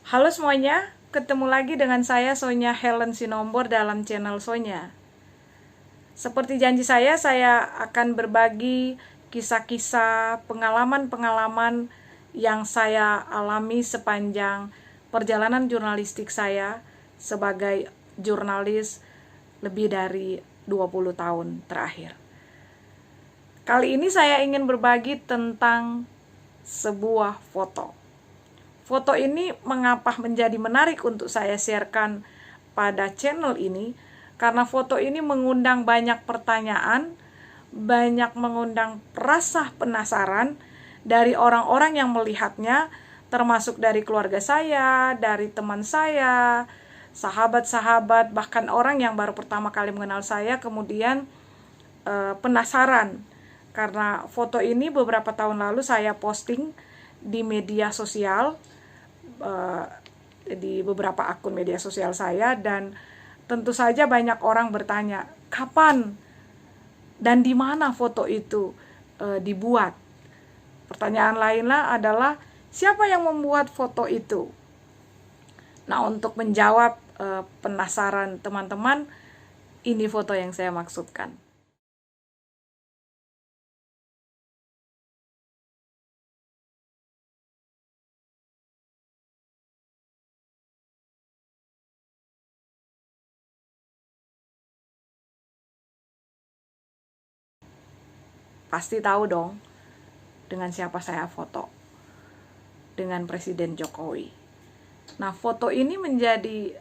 Halo semuanya, ketemu lagi dengan saya Sonya Helen Sinombor dalam channel Sonya. Seperti janji saya akan berbagi kisah-kisah, pengalaman-pengalaman yang saya alami sepanjang perjalanan jurnalistik saya sebagai jurnalis lebih dari 20 tahun terakhir. Kali ini saya ingin berbagi tentang sebuah foto. Foto ini mengapa menjadi menarik untuk saya sharekan pada channel ini? Karena foto ini mengundang banyak pertanyaan, banyak mengundang rasa penasaran dari orang-orang yang melihatnya, termasuk dari keluarga saya, dari teman saya, sahabat-sahabat, bahkan orang yang baru pertama kali mengenal saya, kemudian penasaran. Karena foto ini beberapa tahun lalu saya posting di media sosial, di beberapa akun media sosial saya, dan tentu saja banyak orang bertanya kapan dan di mana foto itu dibuat. Pertanyaan lainnya adalah siapa yang membuat foto itu. Nah, untuk menjawab penasaran teman-teman, ini foto yang saya maksudkan. Pasti tahu dong dengan siapa saya foto. Dengan Presiden Jokowi. Nah, foto ini menjadi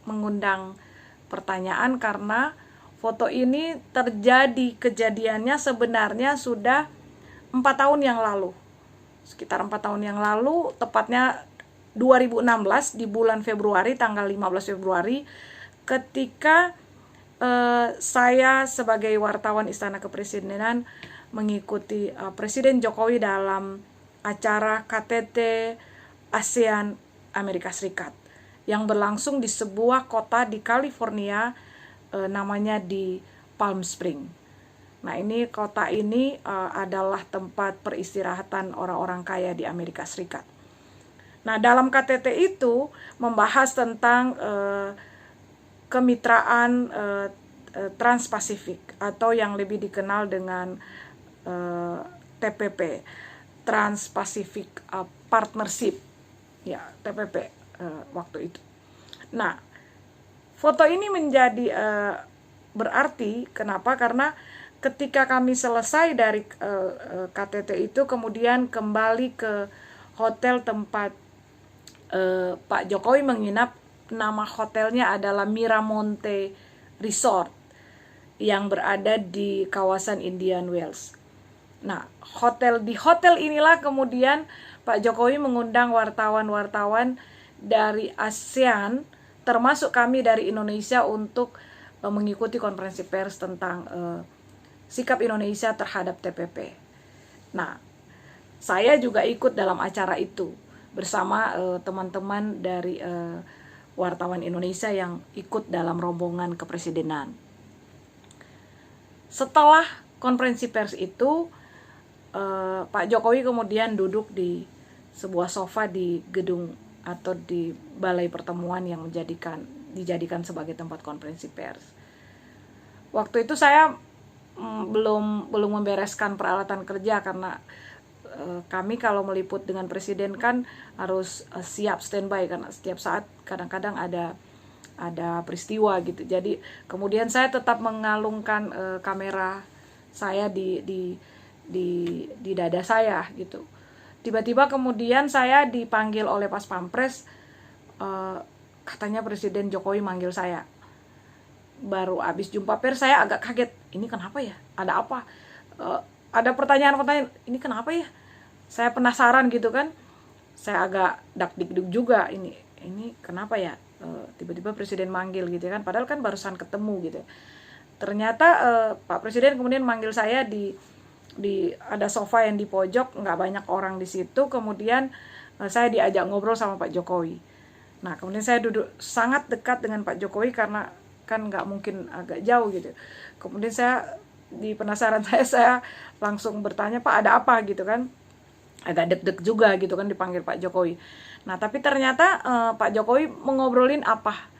mengundang pertanyaan karena foto ini terjadi kejadiannya sebenarnya sudah 4 tahun yang lalu. Sekitar 4 tahun yang lalu, tepatnya 2016 di bulan Februari, tanggal 15 Februari, ketika saya sebagai wartawan Istana Kepresidenan mengikuti Presiden Jokowi dalam acara KTT ASEAN Amerika Serikat yang berlangsung di sebuah kota di California, namanya di Palm Springs. Nah, ini kota ini adalah tempat peristirahatan orang-orang kaya di Amerika Serikat. Nah, dalam KTT itu membahas tentang kemitraan Trans-Pasifik atau yang lebih dikenal dengan TPP, Trans-Pacific Partnership, ya TPP waktu itu. Nah, foto ini menjadi berarti kenapa? Karena ketika kami selesai dari KTT itu, kemudian kembali ke hotel tempat Pak Jokowi menginap. Nama hotelnya adalah Miramonte Resort yang berada di kawasan Indian Wells. Nah, di hotel inilah kemudian Pak Jokowi mengundang wartawan-wartawan dari ASEAN, termasuk kami dari Indonesia, untuk mengikuti konferensi pers tentang sikap Indonesia terhadap TPP. Nah, saya juga ikut dalam acara itu bersama teman-teman dari wartawan Indonesia yang ikut dalam rombongan kepresidenan. Setelah konferensi pers itu, Pak Jokowi kemudian duduk di sebuah sofa di gedung atau di balai pertemuan yang dijadikan sebagai tempat konferensi pers. Waktu itu saya belum membereskan peralatan kerja karena kami kalau meliput dengan presiden kan harus siap standby karena setiap saat kadang-kadang ada peristiwa gitu. Jadi kemudian saya tetap mengalungkan kamera saya di dada saya gitu. Tiba-tiba kemudian saya dipanggil oleh Pas Pampres, katanya Presiden Jokowi manggil saya. Baru habis jumpa pers saya agak kaget, ini kenapa ya? Ada apa? Ada pertanyaan-pertanyaan, ini kenapa ya? Saya penasaran gitu kan. Saya agak dak-dikduk juga, ini kenapa ya? Tiba-tiba presiden manggil gitu kan, padahal kan barusan ketemu gitu. Ternyata Pak Presiden kemudian manggil saya di ada sofa yang di pojok, nggak banyak orang di situ. Kemudian saya diajak ngobrol sama Pak Jokowi. Nah, kemudian saya duduk sangat dekat dengan Pak Jokowi karena kan nggak mungkin agak jauh gitu. Kemudian saya di penasaran saya langsung bertanya, Pak ada apa gitu kan. agak deg-deg juga gitu kan dipanggil Pak Jokowi. Nah tapi ternyata Pak Jokowi mengobrolin apa?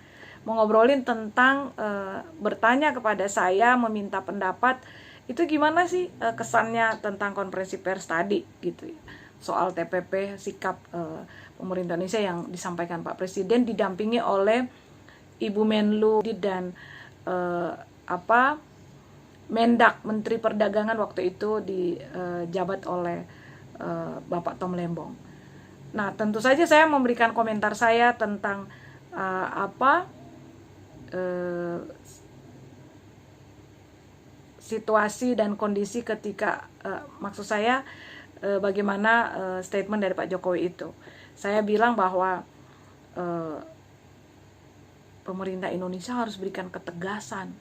Mengobrolin tentang bertanya kepada saya, meminta pendapat itu gimana sih kesannya tentang konferensi pers tadi gitu ya, soal TPP, sikap pemerintah Indonesia yang disampaikan Pak Presiden didampingi oleh Ibu Menlu dan Mendak, Menteri Perdagangan waktu itu dijabat oleh Bapak Tom Lembong. Nah tentu saja saya memberikan komentar saya tentang situasi dan kondisi ketika maksud saya bagaimana statement dari Pak Jokowi itu. Saya bilang bahwa pemerintah Indonesia harus berikan ketegasan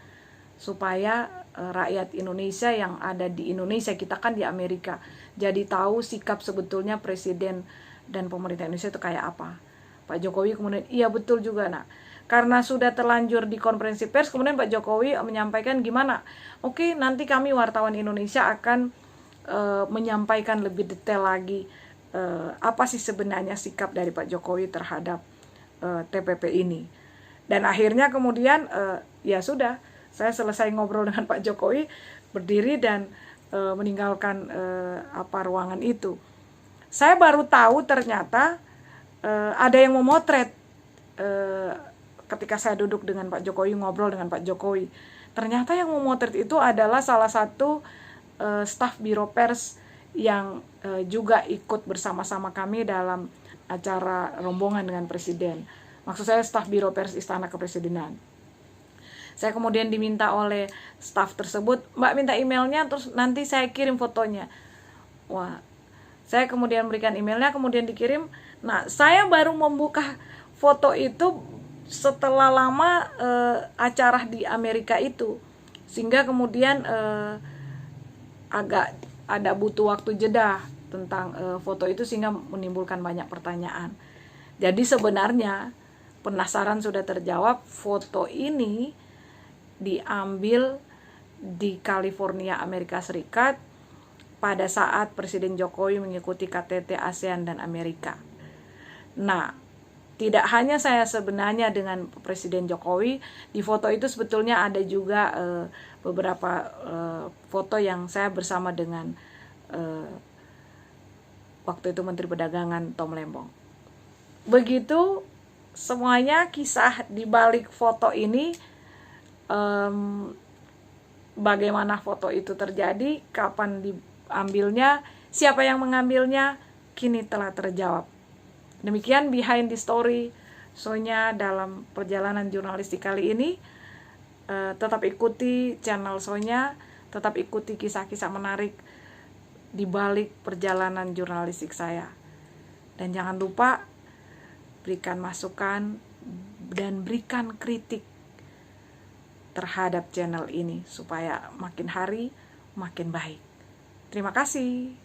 supaya rakyat Indonesia yang ada di Indonesia, kita kan di Amerika, jadi tahu sikap sebetulnya Presiden dan pemerintah Indonesia itu kayak apa. Pak Jokowi kemudian iya betul juga. Nah karena sudah terlanjur di konferensi pers, kemudian Pak Jokowi menyampaikan gimana, oke nanti kami wartawan Indonesia akan menyampaikan lebih detail lagi apa sih sebenarnya sikap dari Pak Jokowi terhadap TPP ini. Dan akhirnya kemudian ya sudah, saya selesai ngobrol dengan Pak Jokowi, berdiri dan meninggalkan ruangan itu. Saya baru tahu ternyata ada yang memotret ketika saya duduk dengan Pak Jokowi, ngobrol dengan Pak Jokowi. Ternyata yang memotret itu adalah salah satu staf Biro Pers yang juga ikut bersama-sama kami dalam acara rombongan dengan Presiden. Maksud saya staf Biro Pers Istana Kepresidenan. Saya kemudian diminta oleh staf tersebut, Mbak minta emailnya, terus nanti saya kirim fotonya. Wah, saya kemudian berikan emailnya, kemudian dikirim. Nah, saya baru membuka foto itu setelah lama acara di Amerika itu, sehingga kemudian agak ada butuh waktu jeda tentang foto itu, sehingga menimbulkan banyak pertanyaan. Jadi sebenarnya penasaran sudah terjawab. Foto ini diambil di California, Amerika Serikat pada saat Presiden Jokowi mengikuti KTT ASEAN dan Amerika. Nah, tidak hanya saya sebenarnya dengan Presiden Jokowi, di foto itu sebetulnya ada juga beberapa foto yang saya bersama dengan waktu itu Menteri Perdagangan Tom Lembong. Begitu semuanya kisah di balik foto ini, bagaimana foto itu terjadi, kapan diambilnya, siapa yang mengambilnya, kini telah terjawab. Demikian behind the story Sonya dalam perjalanan jurnalistik kali ini. Tetap ikuti channel Sonya, tetap ikuti kisah-kisah menarik di balik perjalanan jurnalistik saya. Dan jangan lupa berikan masukan dan berikan kritik terhadap channel ini supaya makin hari makin baik. Terima kasih.